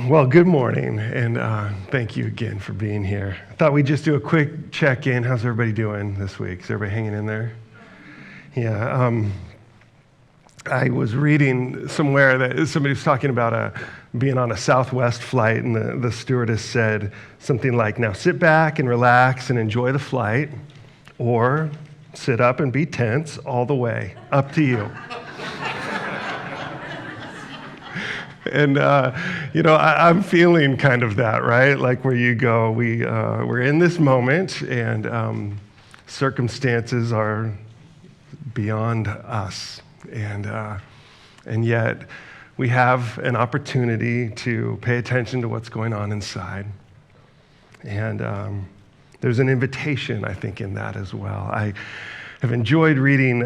Well, good morning, and thank you again for being here. I thought we'd just do a quick check-in. How's everybody doing this week? Is everybody hanging in there? Yeah. I was reading somewhere that somebody was talking about being on a Southwest flight, and the stewardess said something like, now sit back and relax and enjoy the flight, or sit up and be tense all the way. Up to you. And, I'm feeling kind of that, right? Like where you go, we're in this moment, and circumstances are beyond us. And yet we have an opportunity to pay attention to what's going on inside. And there's an invitation, I think, in that as well. I have enjoyed reading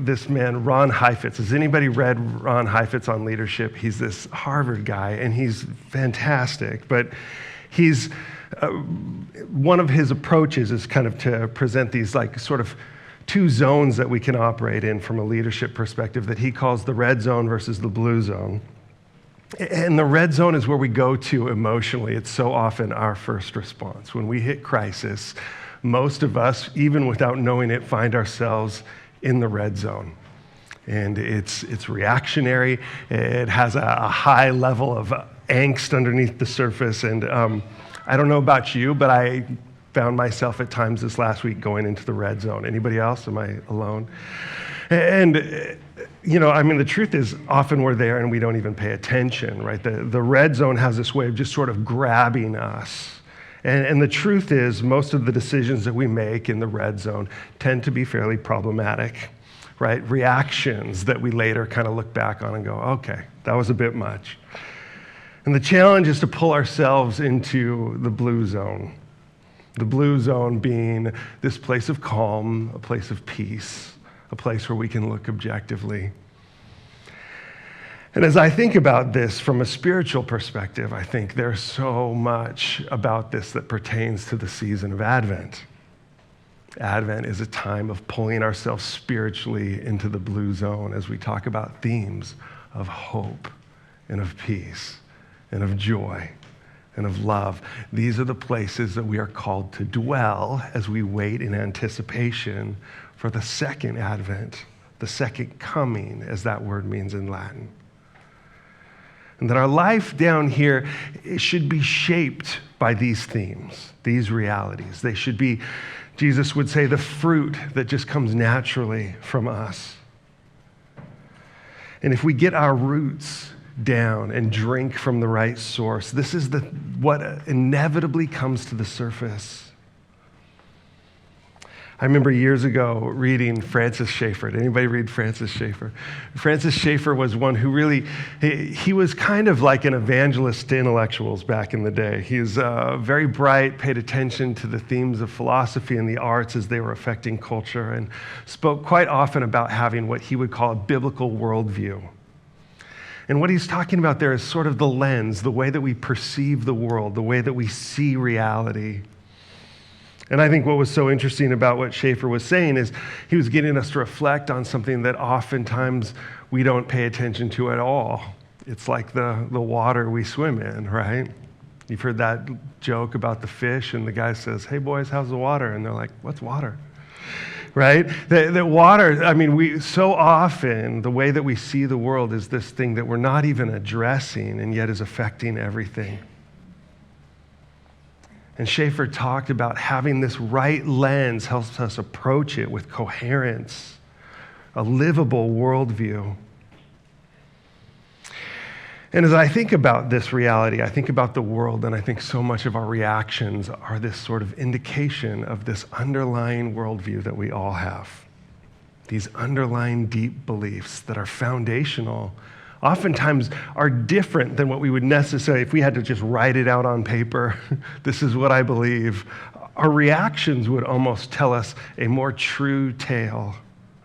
this man, Ron Heifetz. Has anybody read Ron Heifetz on leadership? He's this Harvard guy, and he's fantastic. But he's one of his approaches is kind of to present these like sort of two zones that we can operate in from a leadership perspective that he calls the red zone versus the blue zone. And the red zone is where we go to emotionally. It's so often our first response. When we hit crisis, most of us, even without knowing it, find ourselves in the red zone. And it's reactionary. It has a high level of angst underneath the surface. And I don't know about you, but I found myself at times this last week going into the red zone. Anybody else? Am I alone? And the truth is often we're there and we don't even pay attention, right? The red zone has this way of just sort of grabbing us. And the truth is, most of the decisions that we make in the red zone tend to be fairly problematic, right? Reactions that we later kind of look back on and go, okay, that was a bit much. And the challenge is to pull ourselves into the blue zone. The blue zone being this place of calm, a place of peace, a place where we can look objectively. And as I think about this from a spiritual perspective, I think there's so much about this that pertains to the season of Advent. Advent is a time of pulling ourselves spiritually into the blue zone as we talk about themes of hope and of peace and of joy and of love. These are the places that we are called to dwell as we wait in anticipation for the second Advent, the second coming, as that word means in Latin. And that our life down here should be shaped by these themes, these realities. They should be, Jesus would say, the fruit that just comes naturally from us. And if we get our roots down and drink from the right source, this is what inevitably comes to the surface. I remember years ago reading Francis Schaeffer. Did anybody read Francis Schaeffer? Francis Schaeffer was one who really, he was kind of like an evangelist to intellectuals back in the day. He was very bright, paid attention to the themes of philosophy and the arts as they were affecting culture, and spoke quite often about having what he would call a biblical worldview. And what he's talking about there is sort of the lens, the way that we perceive the world, the way that we see reality. And I think what was so interesting about what Schaeffer was saying is he was getting us to reflect on something that oftentimes we don't pay attention to at all. It's like the water we swim in, right? You've heard that joke about the fish, and the guy says, hey boys, how's the water? And they're like, what's water? Right? The water, we so often, the way that we see the world is this thing that we're not even addressing and yet is affecting everything. And Schaeffer talked about having this right lens helps us approach it with coherence, a livable worldview. And as I think about this reality, I think about the world, and I think so much of our reactions are this sort of indication of this underlying worldview that we all have. These underlying deep beliefs that are foundational, oftentimes are different than what we would necessarily, if we had to just write it out on paper, this is what I believe, our reactions would almost tell us a more true tale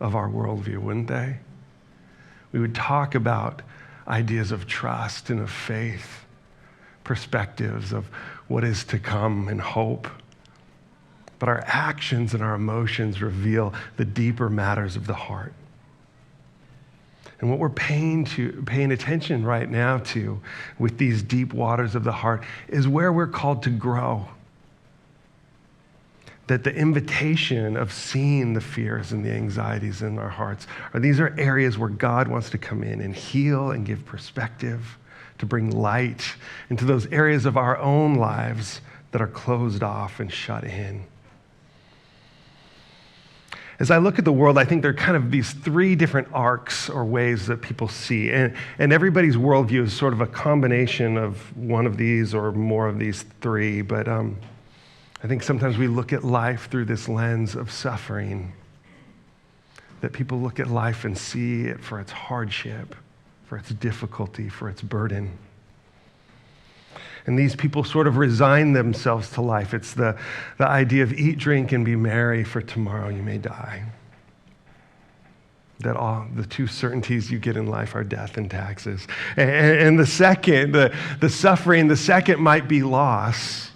of our worldview, wouldn't they? We would talk about ideas of trust and of faith, perspectives of what is to come and hope. But our actions and our emotions reveal the deeper matters of the heart. And what we're paying attention right now to with these deep waters of the heart is where we're called to grow. That the invitation of seeing the fears and the anxieties in our hearts, these are areas where God wants to come in and heal and give perspective, to bring light into those areas of our own lives that are closed off and shut in. As I look at the world, I think there are kind of these three different arcs or ways that people see. And everybody's worldview is sort of a combination of one of these or more of these three. But I think sometimes we look at life through this lens of suffering, that people look at life and see it for its hardship, for its difficulty, for its burden. And these people sort of resign themselves to life. It's the idea of eat, drink, and be merry, for tomorrow you may die. That all the two certainties you get in life are death and taxes. And the second, the suffering, the second might be loss.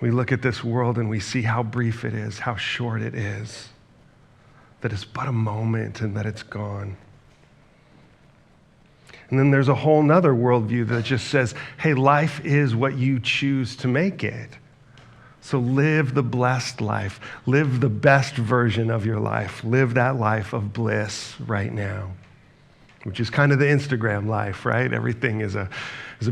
We look at this world and we see how brief it is, how short it is, that it's but a moment and that it's gone. And then there's a whole nother worldview that just says, hey, life is what you choose to make it. So live the blessed life. Live the best version of your life. Live that life of bliss right now, which is kind of the Instagram life, right? Everything is a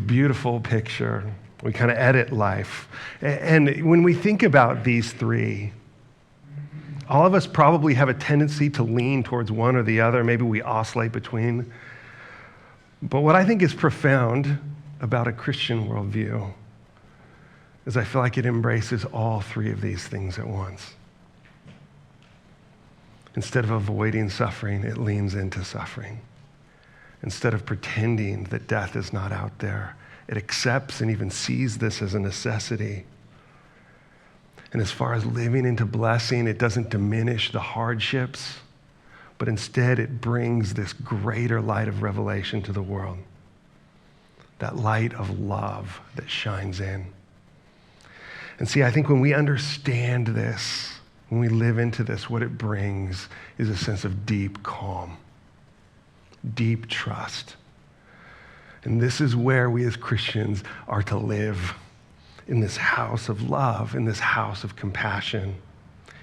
beautiful picture. We kind of edit life. And when we think about these three, all of us probably have a tendency to lean towards one or the other. Maybe we oscillate between. But what I think is profound about a Christian worldview is I feel like it embraces all three of these things at once. Instead of avoiding suffering, it leans into suffering. Instead of pretending that death is not out there, it accepts and even sees this as a necessity. And as far as living into blessing, it doesn't diminish the hardships, but instead it brings this greater light of revelation to the world. That light of love that shines in. And see, I think when we understand this, when we live into this, what it brings is a sense of deep calm, deep trust. And this is where we as Christians are to live, in this house of love, in this house of compassion.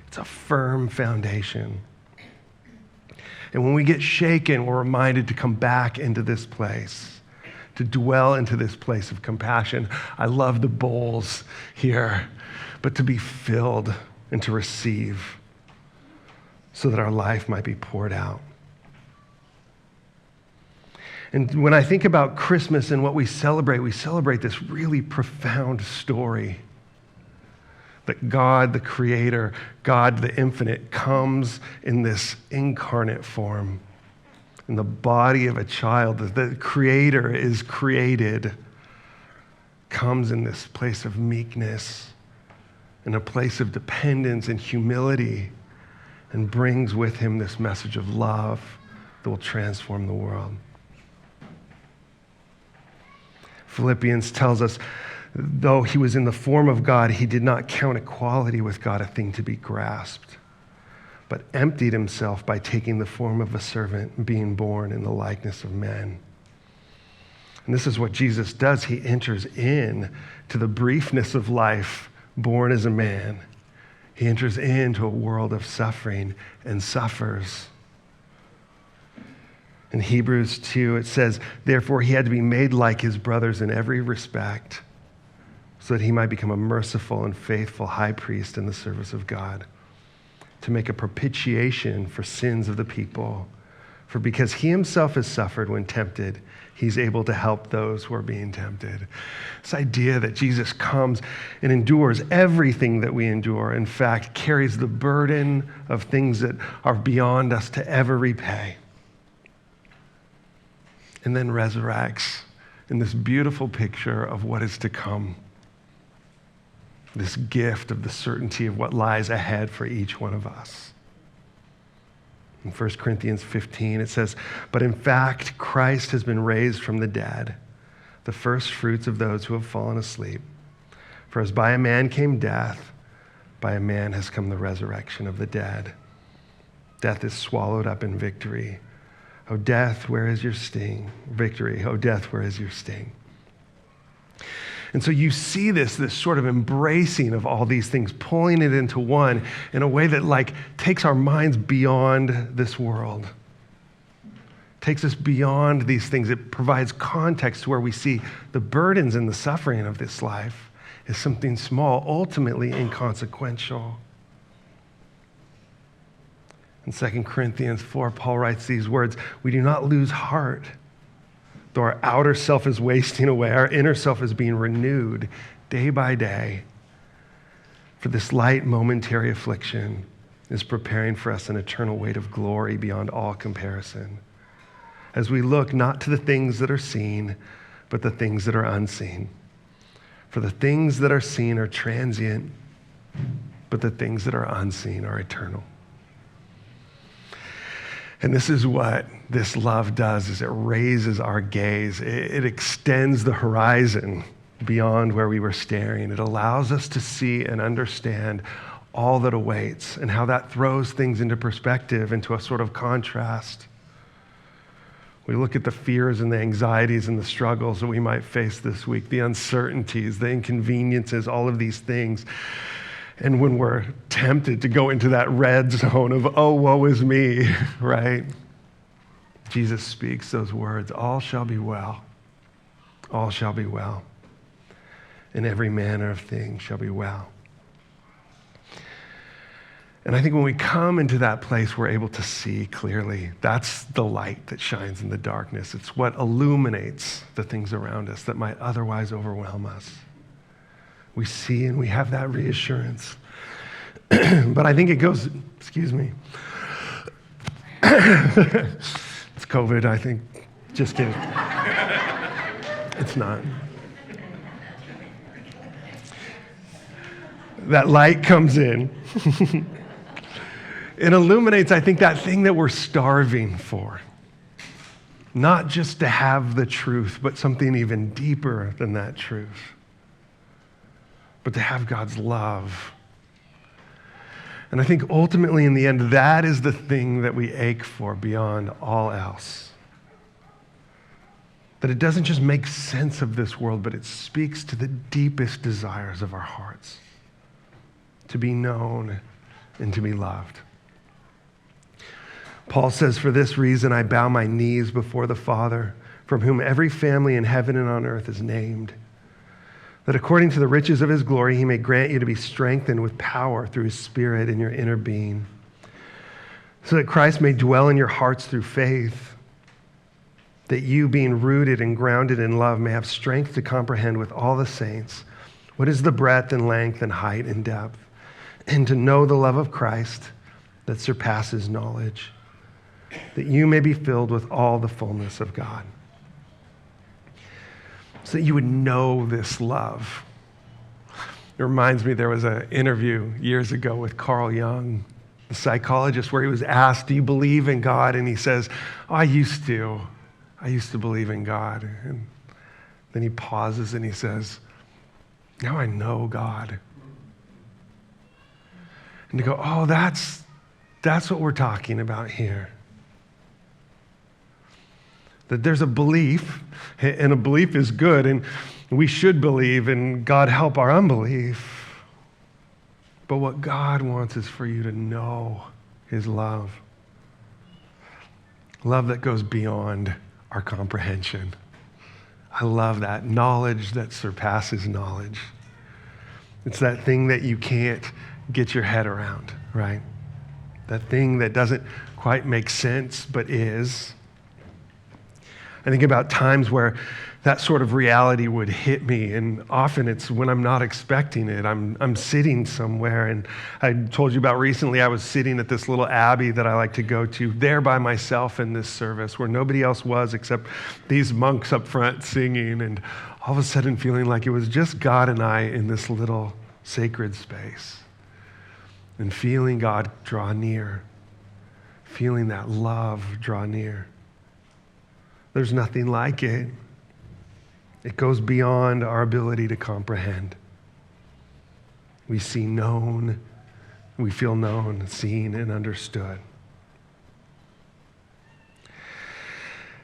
It's a firm foundation. And when we get shaken, we're reminded to come back into this place, to dwell into this place of compassion. I love the bowls here, but to be filled and to receive so that our life might be poured out. And when I think about Christmas and what we celebrate this really profound story that God, the Creator, God, the Infinite, comes in this incarnate form, in the body of a child. The Creator is created, comes in this place of meekness, in a place of dependence and humility, and brings with him this message of love that will transform the world. Philippians tells us, though he was in the form of God, he did not count equality with God a thing to be grasped, but emptied himself by taking the form of a servant and being born in the likeness of men. And this is what Jesus does. He enters in to the briefness of life, born as a man. He enters into a world of suffering and suffers. In Hebrews 2, it says, therefore he had to be made like his brothers in every respect, so that he might become a merciful and faithful high priest in the service of God, to make a propitiation for sins of the people. For because he himself has suffered when tempted, he's able to help those who are being tempted. This idea that Jesus comes and endures everything that we endure, in fact, carries the burden of things that are beyond us to ever repay, and then resurrects in this beautiful picture of what is to come. This gift of the certainty of what lies ahead for each one of us. In 1 Corinthians 15, it says, but in fact, Christ has been raised from the dead, the first fruits of those who have fallen asleep. For as by a man came death, by a man has come the resurrection of the dead. Death is swallowed up in victory. O death, where is your sting? Victory. O death, where is your sting? And so you see this sort of embracing of all these things, pulling it into one in a way that like takes our minds beyond this world. Takes us beyond these things. It provides context to where we see the burdens and the suffering of this life is something small, ultimately inconsequential. In 2 Corinthians 4, Paul writes these words, "We do not lose heart. Though our outer self is wasting away, our inner self is being renewed day by day. For this light momentary affliction is preparing for us an eternal weight of glory beyond all comparison. As we look not to the things that are seen, but the things that are unseen. For the things that are seen are transient, but the things that are unseen are eternal." And this is what this love does, is it raises our gaze. It extends the horizon beyond where we were staring. It allows us to see and understand all that awaits and how that throws things into perspective, into a sort of contrast. We look at the fears and the anxieties and the struggles that we might face this week, the uncertainties, the inconveniences, all of these things. And when we're tempted to go into that red zone of, oh, woe is me, right? Jesus speaks those words, all shall be well. All shall be well. And every manner of thing shall be well. And I think when we come into that place, we're able to see clearly. That's the light that shines in the darkness. It's what illuminates the things around us that might otherwise overwhelm us. We see and we have that reassurance. But I think it goes, excuse me. It's COVID, I think. Just kidding. It's not. That light comes in. It illuminates, I think, that thing that we're starving for. Not just to have the truth, but something even deeper than that truth. But to have God's love. And I think ultimately in the end, that is the thing that we ache for beyond all else. That it doesn't just make sense of this world, but it speaks to the deepest desires of our hearts. To be known and to be loved. Paul says, "For this reason I bow my knees before the Father, from whom every family in heaven and on earth is named, that according to the riches of his glory he may grant you to be strengthened with power through his Spirit in your inner being, so that Christ may dwell in your hearts through faith, that you, being rooted and grounded in love, may have strength to comprehend with all the saints what is the breadth and length and height and depth, and to know the love of Christ that surpasses knowledge, that you may be filled with all the fullness of God." So that you would know this love. It reminds me, there was an interview years ago with Carl Jung, the psychologist, where he was asked, "Do you believe in God?" And he says, "Oh, I used to believe in God." And then he pauses and he says, "Now I know God." And to go, oh, that's what we're talking about here. That there's a belief, and a belief is good, and we should believe, and God help our unbelief. But what God wants is for you to know his love. Love that goes beyond our comprehension. I love that. Knowledge that surpasses knowledge. It's that thing that you can't get your head around, right? That thing that doesn't quite make sense, but is. I think about times where that sort of reality would hit me, and often it's when I'm not expecting it. I'm sitting somewhere, and I told you about recently I was sitting at this little abbey that I like to go to, there by myself in this service where nobody else was except these monks up front singing, and all of a sudden feeling like it was just God and I in this little sacred space, and feeling God draw near, feeling that love draw near. There's nothing like it. It goes beyond our ability to comprehend. We see known, we feel known, seen, and understood.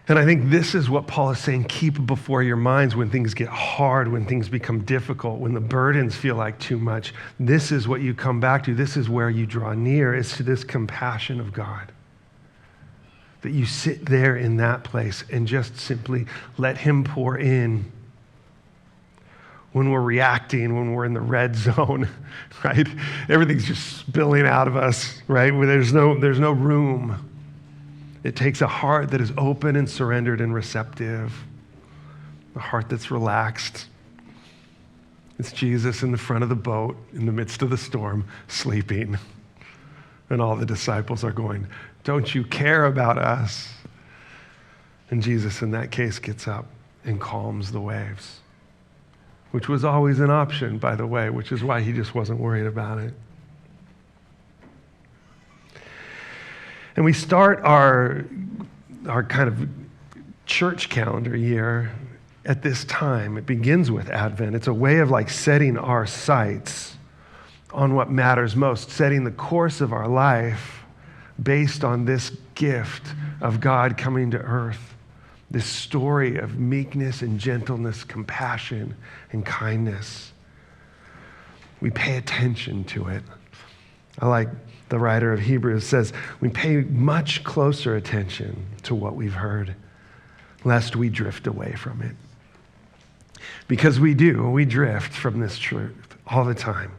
And I think this is what Paul is saying, keep before your minds when things get hard, when things become difficult, when the burdens feel like too much. This is what you come back to. This is where you draw near, is to this compassion of God. That you sit there in that place and just simply let him pour in. When we're reacting, when we're in the red zone, right? Everything's just spilling out of us, right? Where there's no room. It takes a heart that is open and surrendered and receptive, a heart that's relaxed. It's Jesus in the front of the boat in the midst of the storm, sleeping. And all the disciples are going, don't you care about us? And Jesus in that case gets up and calms the waves, which was always an option, by the way, which is why he just wasn't worried about it. And we start our kind of church calendar year at this time. It begins with Advent. It's a way of like setting our sights on what matters most, setting the course of our life based on this gift of God coming to earth, this story of meekness and gentleness, compassion and kindness. We pay attention to it. I like the writer of Hebrews says, we pay much closer attention to what we've heard, lest we drift away from it. Because we drift from this truth all the time.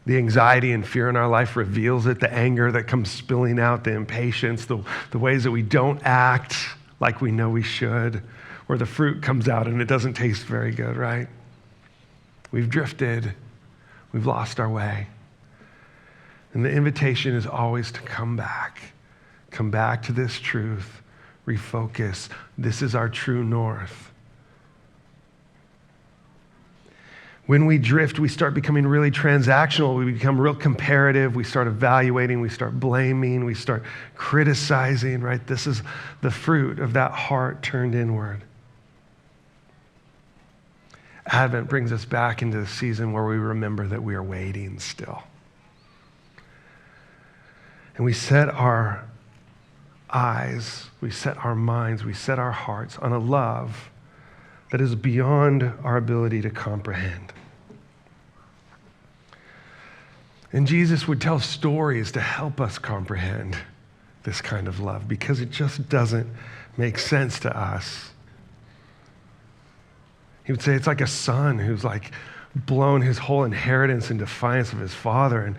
The anxiety and fear in our life reveals it, the anger that comes spilling out, the impatience, the ways that we don't act like we know we should, where the fruit comes out and it doesn't taste very good, right? We've drifted. We've lost our way. And the invitation is always to come back to this truth, refocus. This is our true north. When we drift, we start becoming really transactional. We become real comparative. We start evaluating. We start blaming. We start criticizing, right? This is the fruit of that heart turned inward. Advent brings us back into the season where we remember that we are waiting still. And we set our eyes, we set our minds, we set our hearts on a love that is beyond our ability to comprehend. And Jesus would tell stories to help us comprehend this kind of love because it just doesn't make sense to us. He would say it's like a son who's like blown his whole inheritance in defiance of his father, and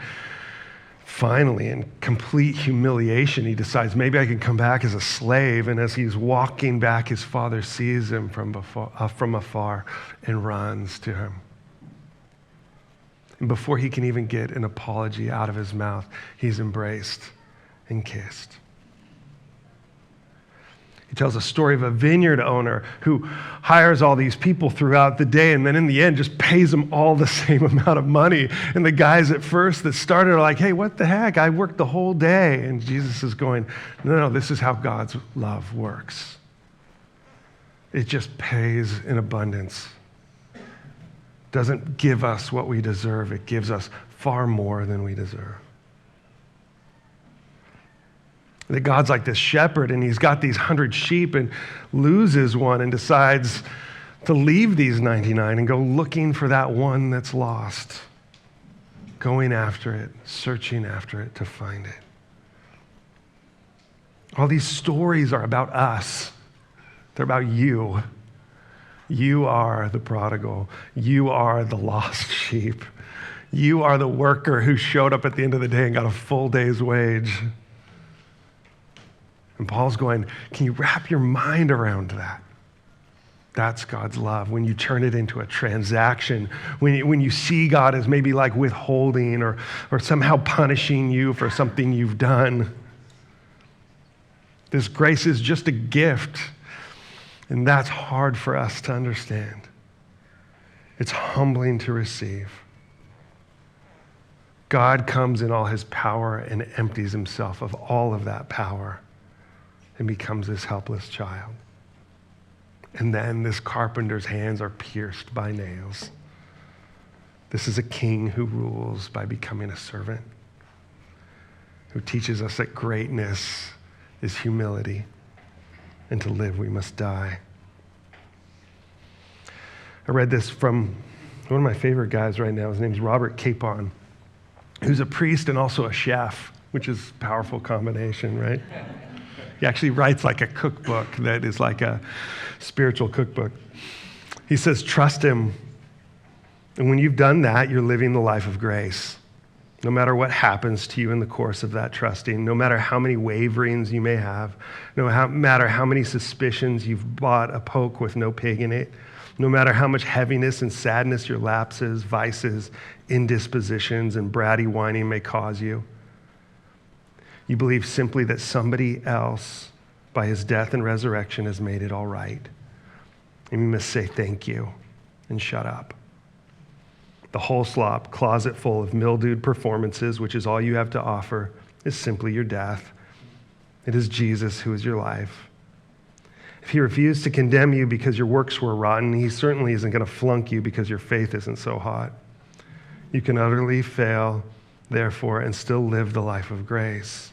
finally, in complete humiliation, he decides, maybe I can come back as a slave. And as he's walking back, his father sees him from afar and runs to him. And before he can even get an apology out of his mouth, he's embraced and kissed. He tells a story of a vineyard owner who hires all these people throughout the day and then in the end just pays them all the same amount of money. And the guys at first that started are like, hey, what the heck? I worked the whole day. And Jesus is going, no, this is how God's love works. It just pays in abundance. Doesn't give us what we deserve. It gives us far more than we deserve. That God's like this shepherd and he's got these 100 sheep and loses one and decides to leave these 99 and go looking for that one that's lost, going after it, searching after it to find it. All these stories are about us. They're about you. You are the prodigal. You are the lost sheep. You are the worker who showed up at the end of the day and got a full day's wage. And Paul's going, can you wrap your mind around that? That's God's love. When you turn it into a transaction, when you see God as maybe like withholding or somehow punishing you for something you've done. This grace is just a gift, and that's hard for us to understand. It's humbling to receive. God comes in all his power and empties himself of all of that power and becomes this helpless child. And then this carpenter's hands are pierced by nails. This is a king who rules by becoming a servant, who teaches us that greatness is humility, and to live we must die. I read this from one of my favorite guys right now. His name's Robert Capon, who's a priest and also a chef, which is a powerful combination, right? He actually writes like a cookbook that is like a spiritual cookbook. He says, trust him. And when you've done that, you're living the life of grace. No matter what happens to you in the course of that trusting, no matter how many waverings you may have, no matter how many suspicions you've bought a poke with no pig in it, no matter how much heaviness and sadness your lapses, vices, indispositions, and bratty whining may cause you, you believe simply that somebody else, by his death and resurrection, has made it all right. And you must say thank you and shut up. The whole slop, closet full of mildewed performances, which is all you have to offer, is simply your death. It is Jesus who is your life. If he refused to condemn you because your works were rotten, he certainly isn't going to flunk you because your faith isn't so hot. You can utterly fail, therefore, and still live the life of grace.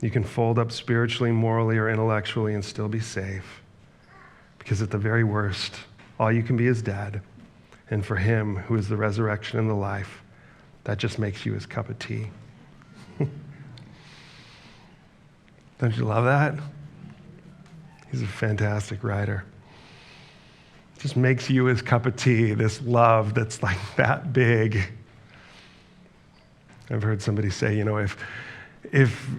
You can fold up spiritually, morally, or intellectually and still be safe. Because at the very worst, all you can be is dead. And for him, who is the resurrection and the life, that just makes you his cup of tea. Don't you love that? He's a fantastic writer. Just makes you his cup of tea, this love that's like that big. I've heard somebody say, if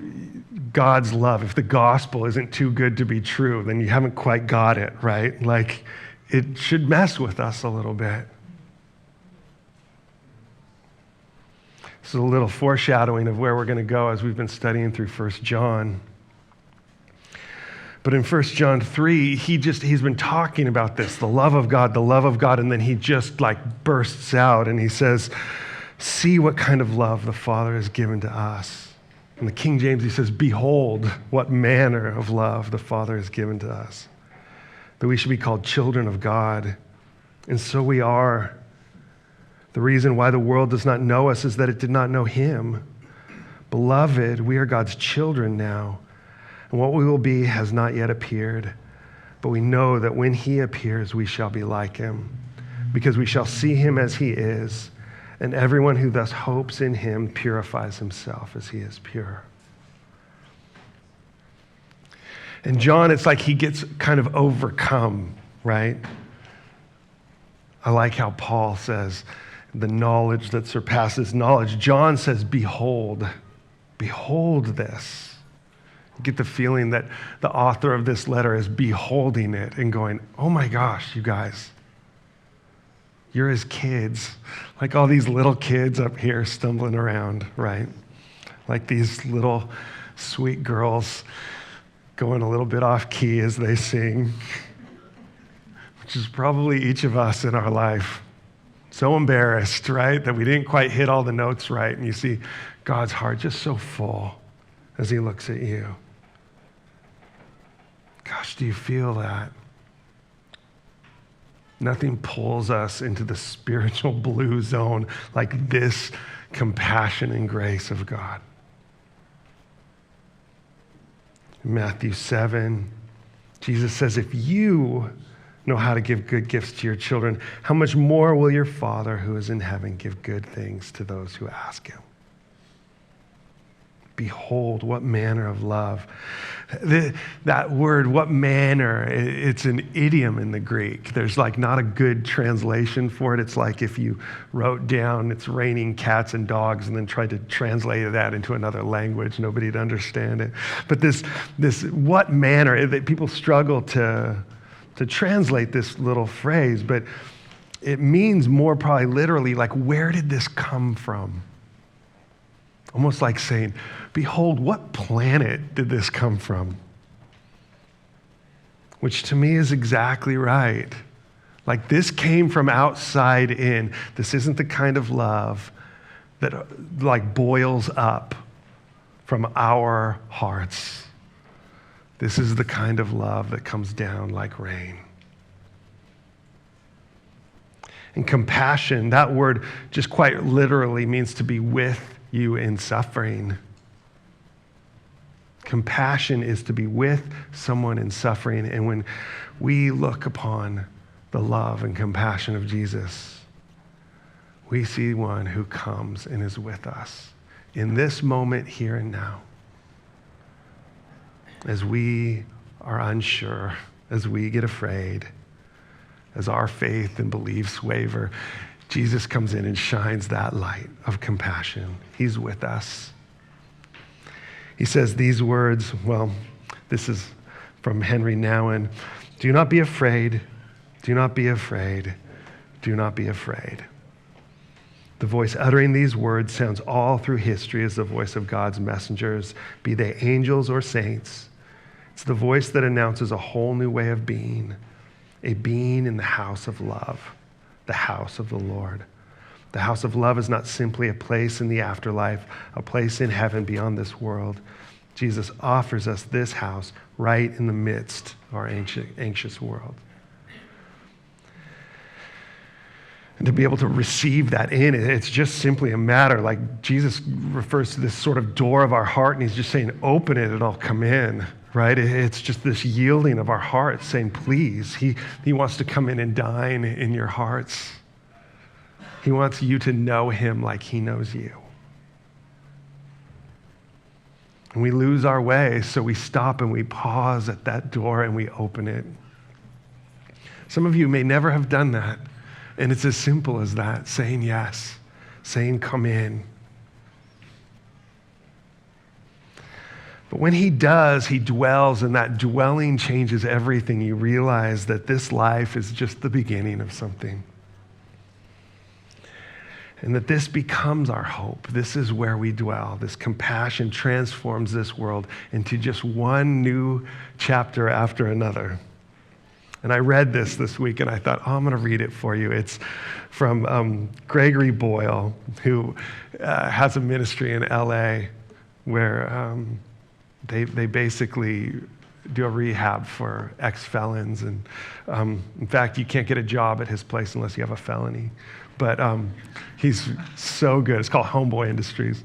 God's love, if the gospel isn't too good to be true, then you haven't quite got it, right? Like, it should mess with us a little bit. This is a little foreshadowing of where we're going to go as we've been studying through 1 John. But in 1 John 3, he's been talking about this, the love of God, and then he just like bursts out and he says, see what kind of love the Father has given to us. In the King James, he says, behold, what manner of love the Father has given to us, that we should be called children of God. And so we are. The reason why the world does not know us is that it did not know him. Beloved, we are God's children now, and what we will be has not yet appeared. But we know that when he appears, we shall be like him, because we shall see him as he is. And everyone who thus hopes in him purifies himself as he is pure. And John, it's like he gets kind of overcome, right? I like how Paul says, the knowledge that surpasses knowledge. John says, behold this. You get the feeling that the author of this letter is beholding it and going, oh my gosh, you guys, you're his kids. Like all these little kids up here stumbling around, right? Like these little sweet girls going a little bit off key as they sing, which is probably each of us in our life. So embarrassed, right, that we didn't quite hit all the notes right. And you see God's heart just so full as he looks at you. Gosh, do you feel that? Nothing pulls us into the spiritual blue zone like this compassion and grace of God. In Matthew 7, Jesus says, if you know how to give good gifts to your children, how much more will your Father who is in heaven give good things to those who ask him? Behold, what manner of love. That word, what manner, it's an idiom in the Greek. There's like not a good translation for it. It's like if you wrote down it's raining cats and dogs and then tried to translate that into another language, nobody'd understand it. But this what manner, people struggle to translate this little phrase, but it means more probably literally like, where did this come from? Almost like saying, behold, what planet did this come from? Which to me is exactly right. Like this came from outside in. This isn't the kind of love that like boils up from our hearts. This is the kind of love that comes down like rain. And compassion, that word just quite literally means to be with you in suffering. Compassion is to be with someone in suffering. And when we look upon the love and compassion of Jesus, we see one who comes and is with us in this moment, here and now. As we are unsure, as we get afraid, as our faith and beliefs waver, Jesus comes in and shines that light of compassion. He's with us. He says these words, well, this is from Henry Nouwen: do not be afraid, do not be afraid, do not be afraid. The voice uttering these words sounds all through history as the voice of God's messengers, be they angels or saints. It's the voice that announces a whole new way of being, a being in the house of love, the house of the Lord. The house of love is not simply a place in the afterlife, a place in heaven beyond this world. Jesus offers us this house right in the midst of our anxious world. And to be able to receive that in, it's just simply a matter, like Jesus refers to this sort of door of our heart, and he's just saying, open it and I'll come in, right? It's just this yielding of our hearts saying, please. He wants to come in and dine in your hearts. He wants you to know him like he knows you. And we lose our way, so we stop and we pause at that door and we open it. Some of you may never have done that. And it's as simple as that, saying yes, saying come in. But when he does, he dwells, and that dwelling changes everything. You realize that this life is just the beginning of something. And that this becomes our hope. This is where we dwell. This compassion transforms this world into just one new chapter after another. And I read this week, and I thought, I'm going to read it for you. It's from Gregory Boyle, who has a ministry in L.A. where they basically do a rehab for ex-felons. And in fact, you can't get a job at his place unless you have a felony. But he's so good. It's called Homeboy Industries.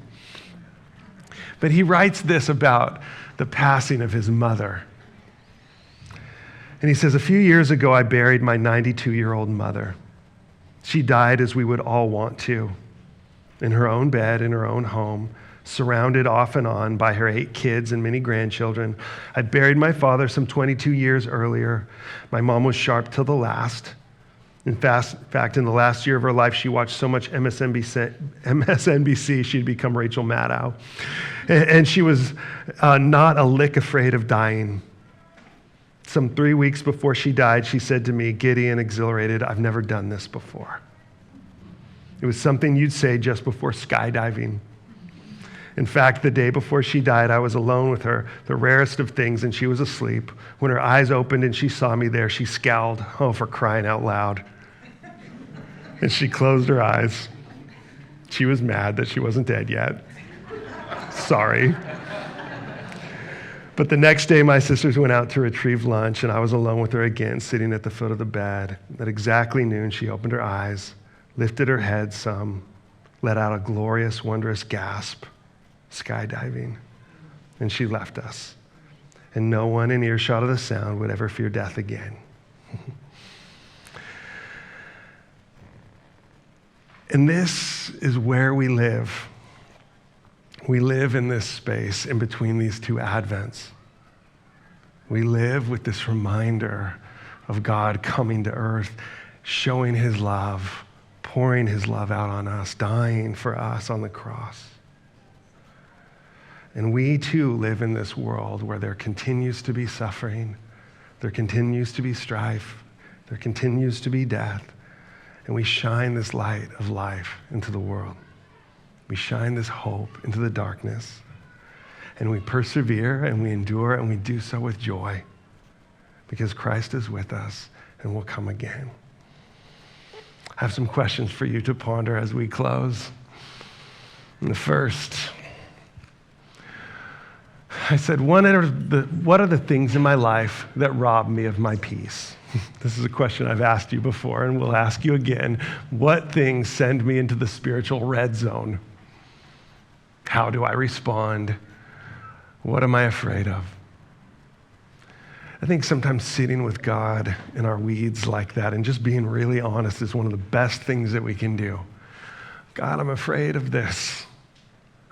But he writes this about the passing of his mother. And he says, a few years ago, I buried my 92-year-old mother. She died as we would all want to, in her own bed, in her own home, surrounded off and on by her 8 kids and many grandchildren. I'd buried my father some 22 years earlier. My mom was sharp till the last. In fact, in the last year of her life, she watched so much MSNBC, she'd become Rachel Maddow. And she was not a lick afraid of dying. Some 3 weeks before she died, she said to me, giddy and exhilarated, I've never done this before. It was something you'd say just before skydiving. In fact, the day before she died, I was alone with her, the rarest of things, and she was asleep. When her eyes opened and she saw me there, she scowled, oh, for crying out loud. And she closed her eyes. She was mad that she wasn't dead yet. Sorry. But the next day, my sisters went out to retrieve lunch, and I was alone with her again, sitting at the foot of the bed. At exactly noon, she opened her eyes, lifted her head some, let out a glorious, wondrous gasp, skydiving, and she left us. And no one in earshot of the sound would ever fear death again. And this is where we live. We live in this space in between these two Advents. We live with this reminder of God coming to earth, showing his love, pouring his love out on us, dying for us on the cross. And we too live in this world where there continues to be suffering, there continues to be strife, there continues to be death, and we shine this light of life into the world. We shine this hope into the darkness, and we persevere and we endure, and we do so with joy because Christ is with us and will come again. I have some questions for you to ponder as we close. And the first, I said, what are the things in my life that rob me of my peace? This is a question I've asked you before, and we'll ask you again. What things send me into the spiritual red zone? How do I respond? What am I afraid of? I think sometimes sitting with God in our weeds like that and just being really honest is one of the best things that we can do. God, I'm afraid of this.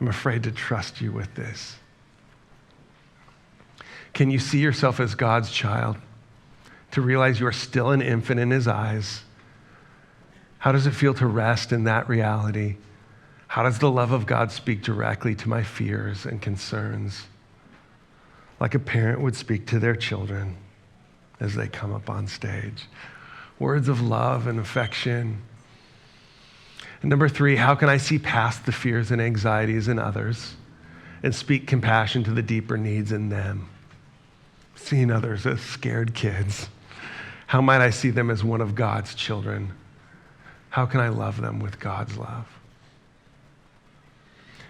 I'm afraid to trust you with this. Can you see yourself as God's child? To realize you are still an infant in his eyes? How does it feel to rest in that reality? How does the love of God speak directly to my fears and concerns? Like a parent would speak to their children as they come up on stage. Words of love and affection. And number 3, how can I see past the fears and anxieties in others and speak compassion to the deeper needs in them? Seeing others as scared kids. How might I see them as one of God's children? How can I love them with God's love?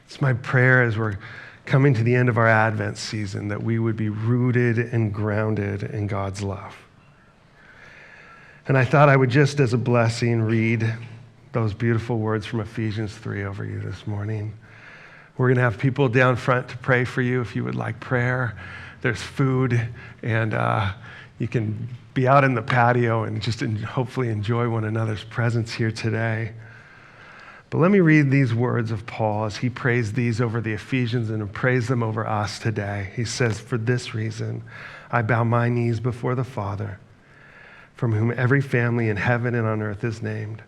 It's my prayer as we're coming to the end of our Advent season that we would be rooted and grounded in God's love. And I thought I would just, as a blessing, read those beautiful words from Ephesians 3 over you this morning. We're going to have people down front to pray for you if you would like prayer. There's food, and you can be out in the patio and just hopefully enjoy one another's presence here today. But let me read these words of Paul as he prays these over the Ephesians and prays them over us today. He says, "For this reason, I bow my knees before the Father, from whom every family in heaven and on earth is named,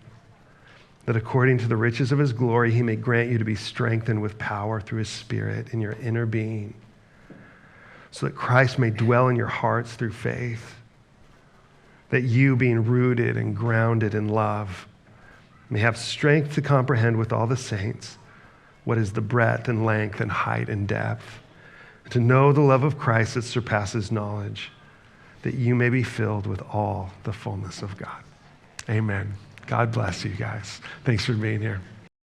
that according to the riches of his glory, he may grant you to be strengthened with power through his Spirit in your inner being, so that Christ may dwell in your hearts through faith, that you, being rooted and grounded in love, may have strength to comprehend with all the saints what is the breadth and length and height and depth, and to know the love of Christ that surpasses knowledge, that you may be filled with all the fullness of God." Amen. God bless you guys. Thanks for being here.